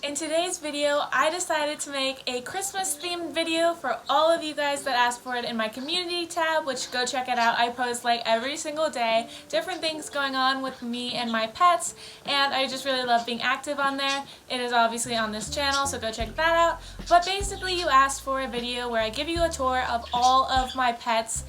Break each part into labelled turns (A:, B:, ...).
A: In today's video, I decided to make a Christmas themed video for all of you guys that asked for it in my community tab, which go check it out. I post like every single day, different things going on with me and my pets, and I just really love being active on there. It is obviously on this channel, so go check that out. But basically you asked for a video where I give you a tour of all of my pets'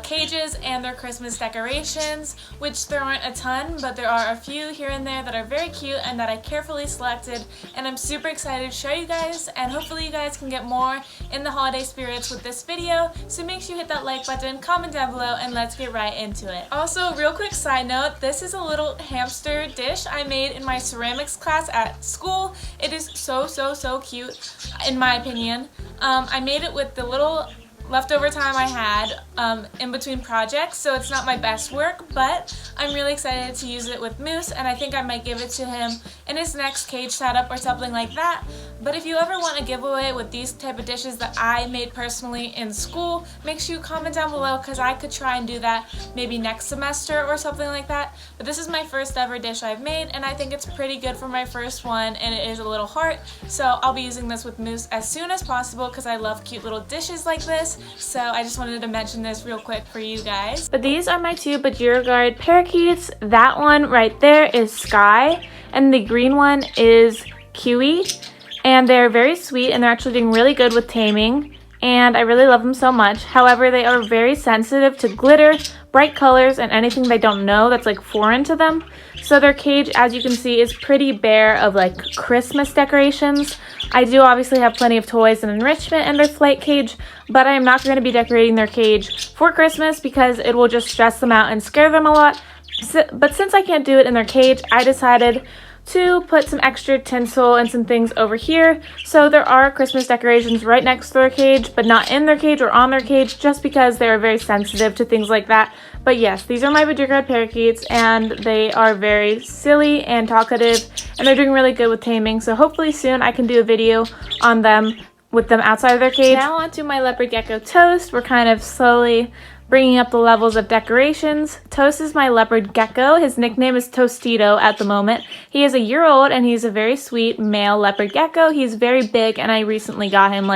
A: cages and their Christmas decorations, which there aren't a ton, but there are a few here and there that are very cute and that I carefully selected, and I'm super excited to show you guys, and hopefully you guys can get more in the holiday spirits with this video, so make sure you hit that like button, comment down below, and let's get right into it. Also, real quick side note, this is a little hamster dish I made in my ceramics class at school. It is so cute, in my opinion. I made it with the little leftover time I had in between projects, so it's not my best work, but I'm really excited to use it with Moose, and I think I might give it to him in his next cage setup or something like that. But if you ever want a giveaway with these type of dishes that I made personally in school, make sure you comment down below, because I could try and do that maybe next semester or something like that. But this is my first ever dish I've made, and I think it's pretty good for my first one, and it is a little heart, so I'll be using this with Moose as soon as possible because I love cute little dishes like this. So I just wanted to mention this real quick for you guys. But these are my two Budgerigar parakeets. That one right there is Sky, and the green one is Kiwi. And they're very sweet, and they're actually doing really good with taming, and I really love them so much. However, they are very sensitive to glitter, bright colors, and anything they don't know that's like foreign to them. So their cage, as you can see, is pretty bare of like Christmas decorations. I do obviously have plenty of toys and enrichment in their flight cage, but I am not going to be decorating their cage for Christmas because it will just stress them out and scare them a lot. But since I can't do it in their cage, I decided to put some extra tinsel and some things over here. So there are Christmas decorations right next to their cage, but not in their cage or on their cage, just because they are very sensitive to things like that. But yes, these are my Budgerigar parakeets, and they are very silly and talkative, and they're doing really good with taming. So hopefully soon I can do a video on them with them outside of their cage. Now onto my leopard gecko Toast. We're kind of slowly bringing up the levels of decorations. Toast is my leopard gecko. His nickname is Tostito at the moment. He is a year old, and he's a very sweet male leopard gecko. He's very big, and I recently got him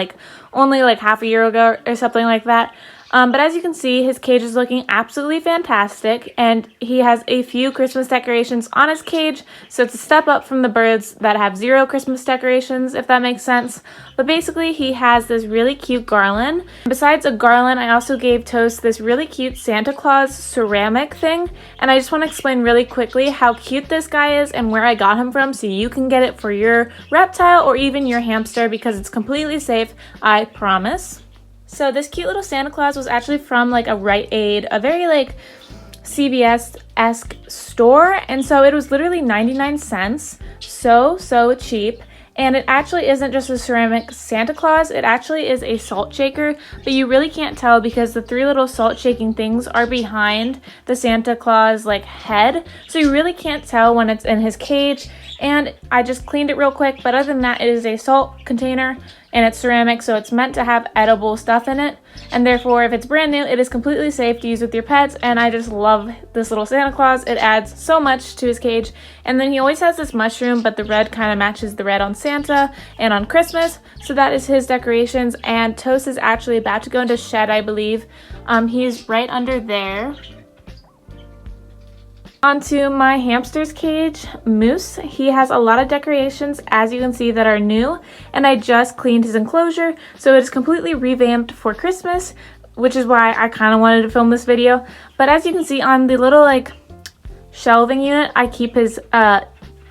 A: only half a year ago or something like that. But as you can see, his cage is looking absolutely fantastic, and he has a few Christmas decorations on his cage, so it's a step up from the birds that have zero Christmas decorations, if that makes sense. But basically, he has this really cute garland. Besides a garland, I also gave Toast this really cute Santa Claus ceramic thing, and I just want to explain really quickly how cute this guy is and where I got him from, so you can get it for your reptile or even your hamster, because it's completely safe, I promise. So this cute little Santa Claus was actually from a Rite Aid, a very CVS-esque store, and so it was literally 99 cents, so cheap. And it actually isn't just a ceramic Santa Claus, it actually is a salt shaker, but you really can't tell because the three little salt shaking things are behind the Santa Claus head, so you really can't tell when it's in his cage. And I just cleaned it real quick, but other than that, it is a salt container, and it's ceramic, so it's meant to have edible stuff in it, and therefore if it's brand new, it is completely safe to use with your pets. And I just love this little Santa Claus. It adds so much to his cage. And then he always has this mushroom, but the red kind of matches the red on Santa and on Christmas, so that is his decorations. And Toast is actually about to go into shed, I believe. He's right under there. Onto my hamster's cage, Moose. He has a lot of decorations, as you can see, that are new, and I just cleaned his enclosure, so it is completely revamped for Christmas, which is why I kind of wanted to film this video. But as you can see on the little shelving unit I keep his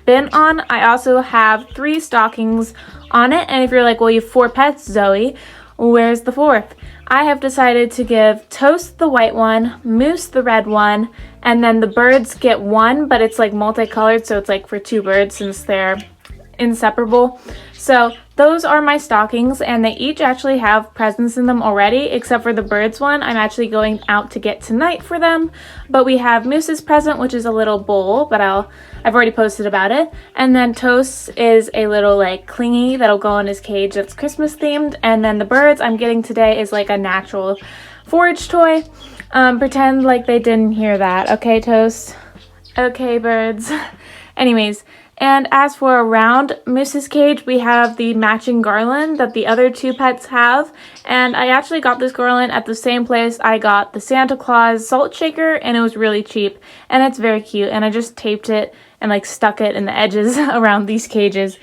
A: bin on, I also have 3 stockings on it. And if you're well, you have 4 pets, Zoe, where's the 4th? I have decided to give Toast the white one, Moose the red one, and then the birds get one, but it's multicolored, so it's for 2 birds since they're inseparable. So those are my stockings, and they each actually have presents in them already, except for the birds one I'm actually going out to get tonight for them. But we have Moose's present, which is a little bowl, but I've already posted about it. And then Toast is a little clingy that'll go in his cage that's Christmas themed. And then the birds I'm getting today is a natural forage toy. Pretend they didn't hear that, okay, Toast? Okay, birds. Anyways, And as for around Moose's cage, we have the matching garland that the other two pets have. And I actually got this garland at the same place I got the Santa Claus salt shaker, and it was really cheap. And it's very cute, and I just taped it and like stuck it in the edges around these cages.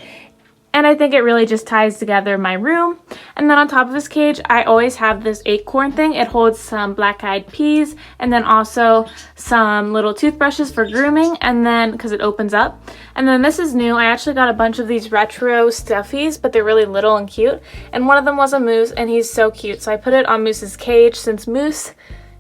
A: And I think it really just ties together my room. And then on top of this cage, I always have this acorn thing. It holds some black-eyed peas and then also some little toothbrushes for grooming, and then because it opens up. And then this is new. I actually got a bunch of these retro stuffies, but they're really little and cute. And one of them was a moose, and he's so cute. So I put it on Moose's cage since Moose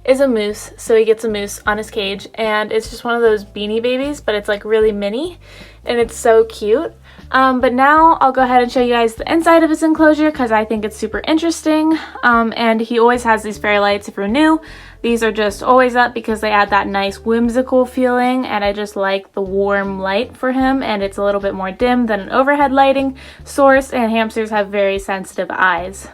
A: is a moose, so he gets a moose on his cage. And it's just one of those Beanie Babies, but it's like really mini, and it's so cute. But now I'll go ahead and show you guys the inside of his enclosure because I think it's super interesting. And he always has these fairy lights. If you're new, these are just always up because they add that nice whimsical feeling, and I just like the warm light for him, and it's a little bit more dim than an overhead lighting source, and hamsters have very sensitive eyes.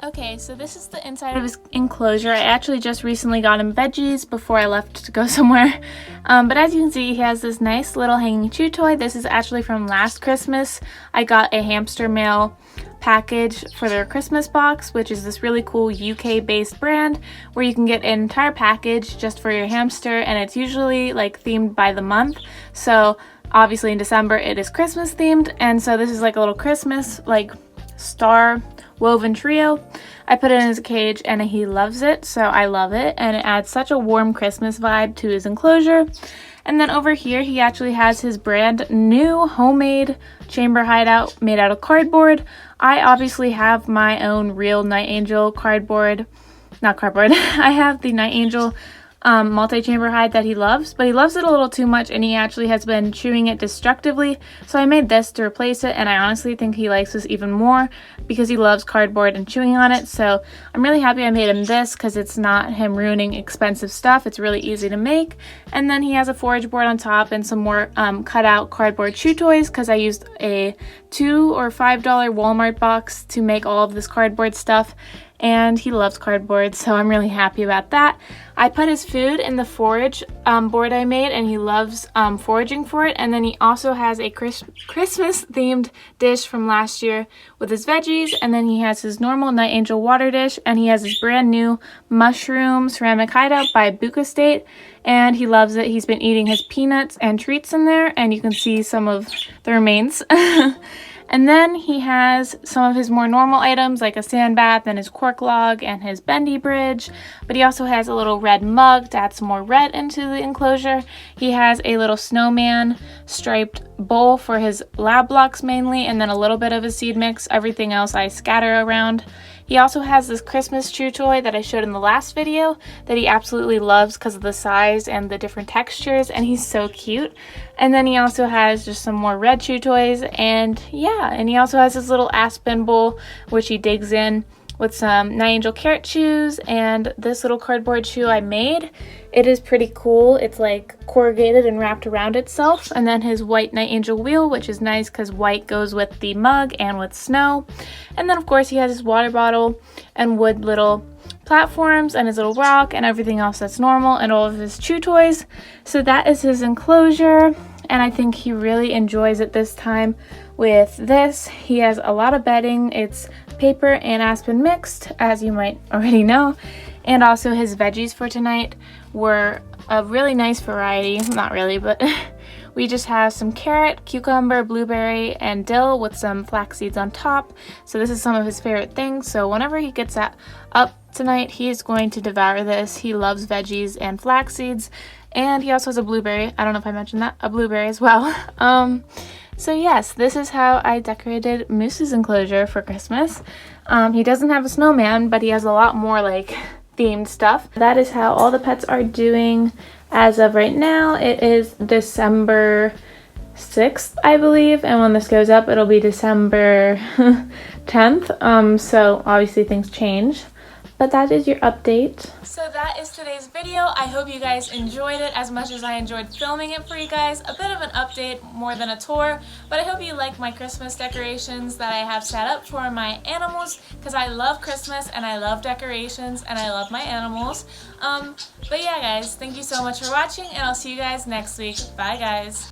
A: Okay, so this is the inside of his enclosure. I actually just recently got him veggies before I left to go somewhere. But as you can see, he has this nice little hanging chew toy. This is actually from last Christmas. I got a hamster mail package for their Christmas box, which is this really cool UK-based brand where you can get an entire package just for your hamster, and it's usually like themed by the month. So obviously in December it is Christmas themed, and so this is like a little Christmas like star woven trio. I put it in his cage and he loves it, so I love it, and it adds such a warm Christmas vibe to his enclosure. And then over here he actually has his brand new homemade chamber hideout made out of cardboard. I obviously have my own real Night Angel cardboard, not cardboard, I have the Night Angel multi-chamber hide that he loves, but he loves it a little too much and he actually has been chewing it destructively, so I made this to replace it, and I honestly think he likes this even more because he loves cardboard and chewing on it. So I'm really happy I made him this because it's not him ruining expensive stuff. It's really easy to make. And then he has a forage board on top and some more cut out cardboard chew toys because I used a $2 or $5 Walmart box to make all of this cardboard stuff, and he loves cardboard, so I'm really happy about that. I put his food in the forage board I made, and he loves foraging for it. And then he also has a Christmas themed dish from last year with his veggies, and then he has his normal Night Angel water dish, and he has his brand new mushroom ceramic hideout by Buca State, and he loves it. He's been eating his peanuts and treats in there, and you can see some of the remains. And then he has some of his more normal items like a sand bath and his cork log and his bendy bridge, but he also has a little red mug to add some more red into the enclosure. He has a little snowman striped bowl for his lab blocks mainly, and then a little bit of his seed mix. Everything else I scatter around. He also has this Christmas chew toy that I showed in the last video that he absolutely loves because of the size and the different textures, and he's so cute. And then he also has just some more red chew toys, and yeah, and he also has his little Aspen bowl which he digs in with some Night Angel carrot chews and this little cardboard chew I made. It is pretty cool. It's like corrugated and wrapped around itself. And then his white Night Angel wheel, which is nice because white goes with the mug and with snow. And then of course he has his water bottle and wood little platforms and his little rock and everything else that's normal, and all of his chew toys. So that is his enclosure, and I think he really enjoys it this time with this. He has a lot of bedding. It's paper and aspen mixed, as you might already know. And also his veggies for tonight were a really nice variety. Not really, but we just have some carrot, cucumber, blueberry, and dill with some flax seeds on top. So this is some of his favorite things. So whenever he gets up tonight, he is going to devour this. He loves veggies and flax seeds. And he also has a blueberry. I don't know if I mentioned that. A blueberry as well. So yes, this is how I decorated Moose's enclosure for Christmas. He doesn't have a snowman, but he has a lot more like themed stuff. That is how all the pets are doing as of right now. It is December 6th, I believe, and when this goes up, it'll be December 10th. So obviously things change. But that is your update. So that is today's video. I hope you guys enjoyed it as much as I enjoyed filming it for you guys. A bit of an update more than a tour, but I hope you like my Christmas decorations that I have set up for my animals, because I love Christmas and I love decorations and I love my animals. But yeah guys, thank you so much for watching, and I'll see you guys next week. Bye guys.